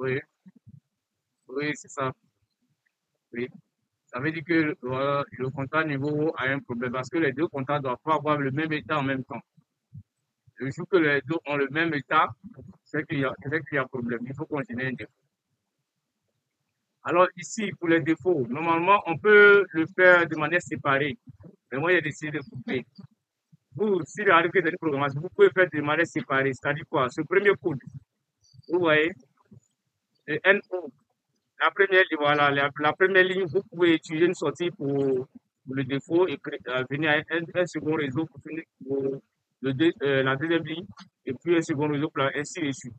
Oui, oui, c'est ça. Oui. Ça veut dire que voilà, le compteur niveau a un problème parce que les deux compteurs ne doivent pas avoir le même état en même temps. Le jour que les deux ont le même état, c'est qu'il y a problème. Il faut continuer un défaut. Alors ici, pour les défauts, normalement, on peut le faire de manière séparée. Mais moi, j'ai décidé de couper. Vous, si arrive que dans une programmation, vous pouvez faire de manière séparée. C'est-à-dire quoi? Ce premier code, vous voyez, le NO, la première, voilà, la première ligne, vous pouvez utiliser une sortie pour le défaut et venir à un second réseau pour finir pour la deuxième ligne et puis un second réseau pour ainsi de suite.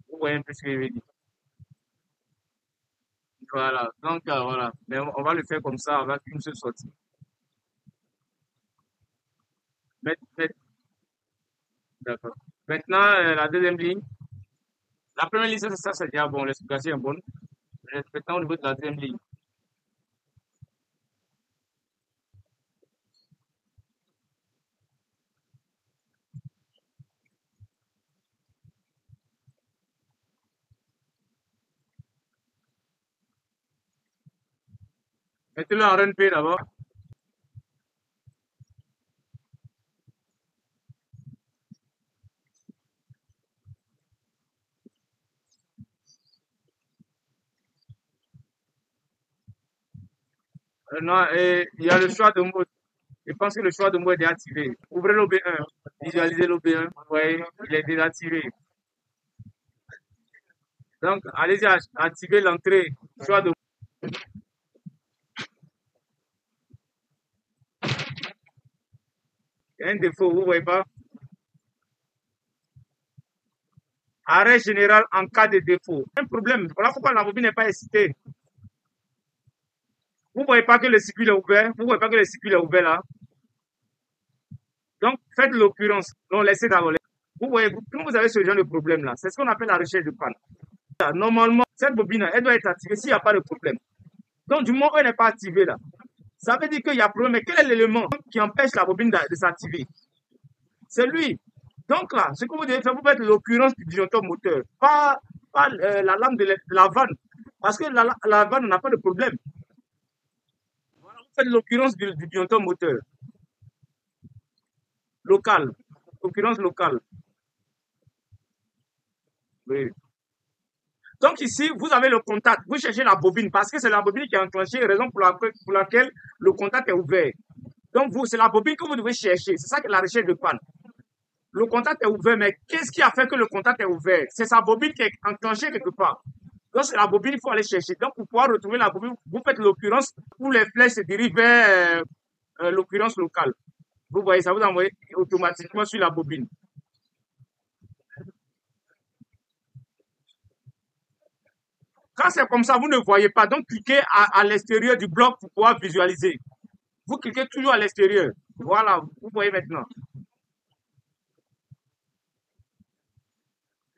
Vous voyez un peu ce que je veux dire. Voilà. Donc, voilà. Mais on va le faire comme ça avec une seule sortie. D'accord. Maintenant, la deuxième ligne. La première ligne, ça c'est déjà bon. L'explication est bonne. Maintenant, au niveau de la deuxième ligne. Mettez-le en RNP d'abord. Non, et il y a le choix de mode. Je pense que le choix de mode est activé. Ouvrez l'OB1. Visualisez l'OB1. Vous voyez, il est désactivé. Donc, allez-y, activez l'entrée. Choix de il y a un défaut, vous ne voyez pas? Arrêt général en cas de défaut. Un problème. Voilà pourquoi la bobine n'est pas excitée. Vous ne voyez pas que le circuit est ouvert. Vous ne voyez pas que le circuit est ouvert là. Donc, faites l'occurrence. Non, laissez d'abord. Vous voyez, quand vous avez ce genre de problème là, c'est ce qu'on appelle la recherche de panne. Normalement, cette bobine, elle doit être activée s'il n'y a pas de problème. Donc, du moment où elle n'est pas activée là, ça veut dire qu'il y a problème. Mais quel est l'élément qui empêche la bobine de s'activer? C'est lui. Donc là, ce que vous devez faire, vous faites l'occurrence du disjoncteur moteur, pas la lame de la vanne. Parce que la vanne n'a pas de problème. Voilà, vous faites l'occurrence du disjoncteur moteur. Local. Occurrence locale. Oui. Donc ici, vous avez le contact. Vous cherchez la bobine parce que c'est la bobine qui est enclenchée, raison pour laquelle le contact est ouvert. Donc vous, c'est la bobine que vous devez chercher. C'est ça que la recherche de panne. Le contact est ouvert, mais qu'est-ce qui a fait que le contact est ouvert? C'est sa bobine qui est enclenchée quelque part. Donc c'est la bobine, il faut aller chercher. Donc pour pouvoir retrouver la bobine, vous faites l'occurrence où les flèches se dirigent vers l'occurrence locale. Vous voyez, ça vous envoie automatiquement sur la bobine. Quand c'est comme ça, vous ne voyez pas. Donc cliquez à l'extérieur du bloc pour pouvoir visualiser. Vous cliquez toujours à l'extérieur. Voilà, vous voyez maintenant.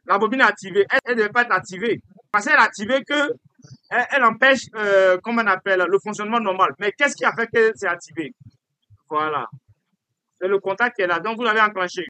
La bobine est activée. Elle ne devait pas être activée. Parce qu'elle est activée que elle empêche, comment on appelle, le fonctionnement normal. Mais qu'est-ce qui a fait que c'est activé? Voilà. C'est le contact qui est là. Donc, vous l'avez enclenché.